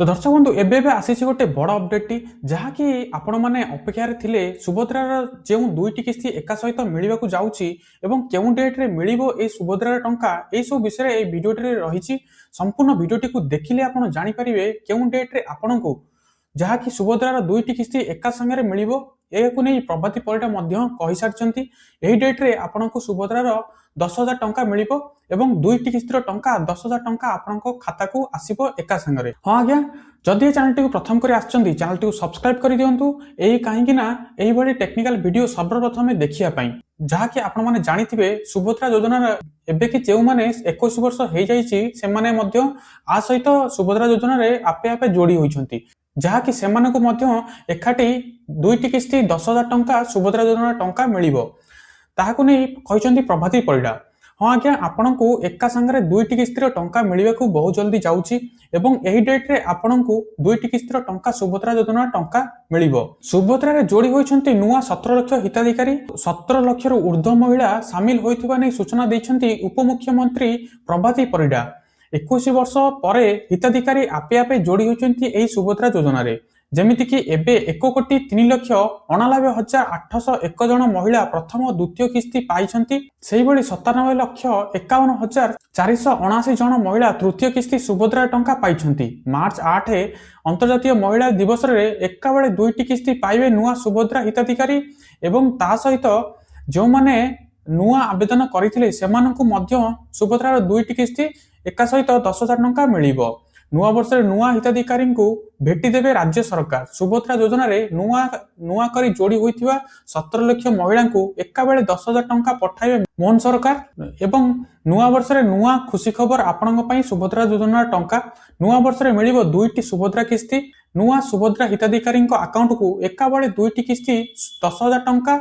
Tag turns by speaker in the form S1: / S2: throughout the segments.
S1: तो दर्शक बंधु एबे आसी गोटे बड़ अपडेट जहाँकि आपण मैंने अपेक्षार थिले सुभद्रार जो दुईटी किस्ती एका सहित मिलवाक जाऊँगी एवं केउ डेट्रे मिल सुभद्रार टंका यह सब विषय ये भिडियोटे रही संपूर्ण भिडियोटी को देखिले आप जानीपारे केउ डेट्रे आपण को जहाँकि सुभद्रार दुईटी किस्ती एका संगे मिल नहीं प्रभाती परिडा कही सारी यही डेट्रे आपण को सुभद्रार 10,000 टंका मिल एवं दुईटी किस्तीर टंका 10,000 टंका आपण खाता को आसो एका संगे। हाँ आज्ञा जदि चैनल टी प्रथम कर चैनल टी सब्सक्राइब कर दिंतु यही कहीं टेक्निकल वीडियो सर्वप्रथम देखिए जहाँकि आपण मैंने जानी सुभद्रा योजनार एबे कि जो मैंने 21 वर्ष हो जाने आ सहित सुभद्रा योजन आपे आपे जोड़ी होती जहाँकि एकाठी दुईटी किस्ती 10,000 टंका सुभद्रा योजना टंका मिल ताकू नहीं कहते प्रभाती परिडा। हाँ आज्ञा आपण को एका संगे दुईटी किस्तीर टंका मिलवा बहुत जल्दी जाऊँगी एवं यही डेट्रे आपण को दुईटी किस्तीर टंका सुभद्रा योजना टंका मिल सुभद्रा जोड़ी होती नुआ 17 लाख हिताधिकारी 17 लाख ऊर्ध्व महिला सामिल होता नहीं सूचना देते उपमुख्यमंत्री प्रभाती परिडा। 21 वर्ष पर हिताधिकारी आपे आपे जोड़ी होती सुभद्रा योजन जमीती कि एबे 1,03,99,801 जन महिला प्रथम द्वितीय किस्ती पाई 97,51,479 जन महिला तृतीय किस्ती सुभद्रा टंका पाई। मार्च 8 अंतर्जातीय महिला दिवस रे एका बेले दुईटी किस्ती पाइबे नुआ सुभद्रा हिताधिकारी एवं ता सहित जो माने नुआ आवेदन करथिले सेमानंकु मध्य सुभद्रार दुईटी किस्ती एका सहित 10,000 टंका मिलिबो। नुआ वर्ष नुआ हिताधिकारी को भेटी देवे राज्य सरकार सुभद्रा योजना रे नुआ करी जोड़ी होइथिबा 17 लाख महिला को एका बेले 10,000 टंका पठाइबे मोहन सरकार एवं नुआ वर्ष रे नुआ खुशी खबर आपणक पई सुभद्रा योजना टंका नुआ वर्ष रे मिलिबो दुईटी सुभद्रा किस्ती नुआ सुभद्रा हिताधिकारी अकाउंट को एका बेले दुईटी किस्ती 10,000 टंका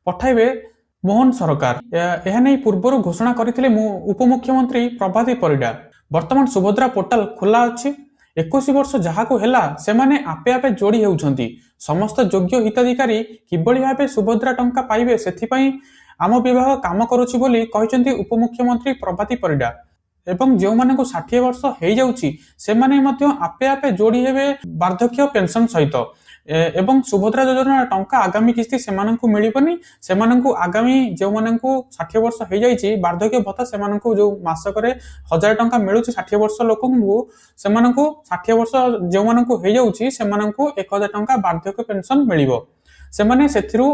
S1: पठाइबे मोहन सरकार यह नहीं पूर्व घोषणा करथिले उपमुख्यमंत्री प्रभाती परिडा। वर्तमान सुभद्रा पोर्टाल खोला अच्छी 21 वर्ष जहाँ को हेला से माने आपे आपे जोड़ी होउछंती समस्त योग्य हिताधिकारी किबळी भाबे सुभद्रा टंका पाइबे सेथिपई आम विभाग काम करूछि बोली कहिसंती उपमुख्यमंत्री प्रभाती परिडा एवं जो माने को 60 वर्ष हो जाउछि से माने मध्य आपे आपे जोड़ी हेबे वार्धक्य पेंशन सहित एवं सुभद्रा योजना टंका आगामी किस्ती सेमानंकु मिलिबनी सेमानंकु आगामी जो मानंकु 60 वर्ष हो जाइछि वार्धक्य भत्ता सेमानंकु जो मासकरे 1,000 टंका मिलुछि 60 वर्ष लोकंकु सेमानंकु 60 वर्ष जो मानंकु हो जाउछि सेमानंकु 1,000 टंका वार्धक्य पेंशन मिलिबो सेमाने सेथिरु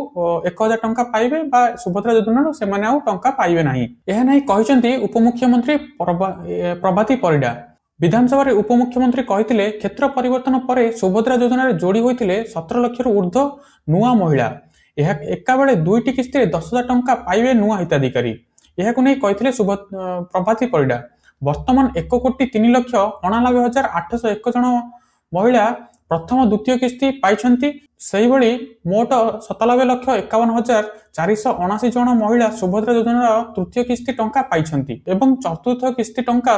S1: 1,000 टंका पाइबे बा सुभद्रा योजना सेमाने आउ टंका पाइबे नाही एहा नाही कहिसंती उपमुख्यमंत्री प्रभाती परिडा। विधानसभा उपमुख्यमंत्री कहते क्षेत्र परिवर्तन पर सुभद्रा योजना जोड़ी होते 17 लाख ऊर्ध्व नुआ महिला एका बेले दुईटी किस्ती 10,000 टंका पाइबे नुआ हिताधिकारी यह नहीं कहते प्रभाती परिडा। वर्तमान 1,03,99,801 जन महिला प्रथम द्वितीय किस्ती पाई से मोट 97,51,479 जन महिला सुभद्रा योजना तृतीय किस्ती टंका पाई एवं चतुर्थ किस्ती टंका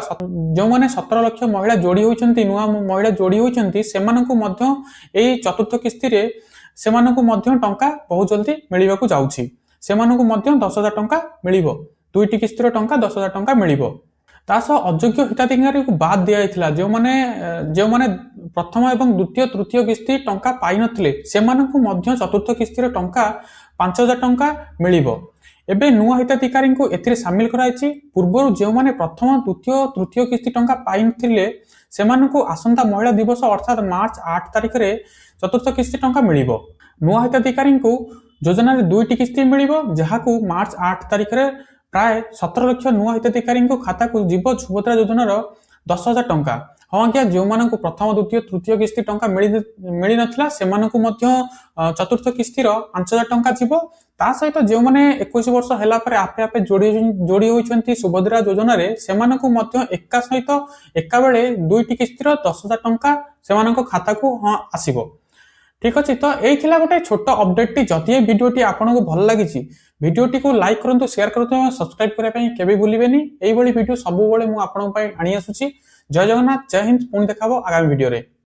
S1: जो माने 17 लाख महिला जोड़ी होती नुआ महिला जोड़ी होती चतुर्थ किस्ती रे सेमानंकु मध्य टंका बहुत जल्दी मिलवाक जाउछि सेमानंकु मध्य 10,000 टंका मिलिबो दुईटी किस्तीर टंका 10,000 टंका मिलिबो तासह अयोग्य हिताधिकारी को बाद दिया जो माने प्रथम एवं द्वितीय तृतीय किस्ती टंका पाई नथिले सेमानंकु मध्य चतुर्थ किस्तीर टंका 5,000 टंका मिलिबो। एबे नुआ हिताधिकारी को एथिरे शामिल कराइछि पूर्व जो माने प्रथम द्वितीय तृतीय किस्ती टंका पाई नथिले सेमानंकु आसंता महिला दिवस अर्थात मार्च 8 तारिख रे चतुर्थ किस्ती टंका मिलिबो। नुआ हिताधिकारी को योजना रे दुईटी किस्ती मिलिबो जहाकू मार्च 8 तारिख रे प्राय 17 लाख नुआ हिताधिकारी खाता को जीव सुभद्रा योजनार 10,000 टंका। हाँ आज्ञा जो मानक प्रथम द्वितीय तृतीय किस्ती टंका मिल नथिला सेमानकु मध्य चतुर्थ किस्तीर 5,000 टंका जीव ता सहित जो माने 21 वर्ष होला परे आपे आपे जोड़ी होइछंती सुभद्रा योजना रे सेमानकु मध्य एका सहित एका बेले दुईटी किस्तीर 10,000 टंका सेमानक खाता को हाँ आसीबो। ठीक अच्छे तो यही गोटे छोट अपडेट जदि ये भिडियोटी आपको भल लगी भिडियोटी को लाइक करूँ शेयर करूँ सब्सक्राइब करने के भूलें यही भिडियो सब मुझे आनी आसूँ। जय जगन्नाथ जय हिंद पुणी देखा आगामी भिडियो रे।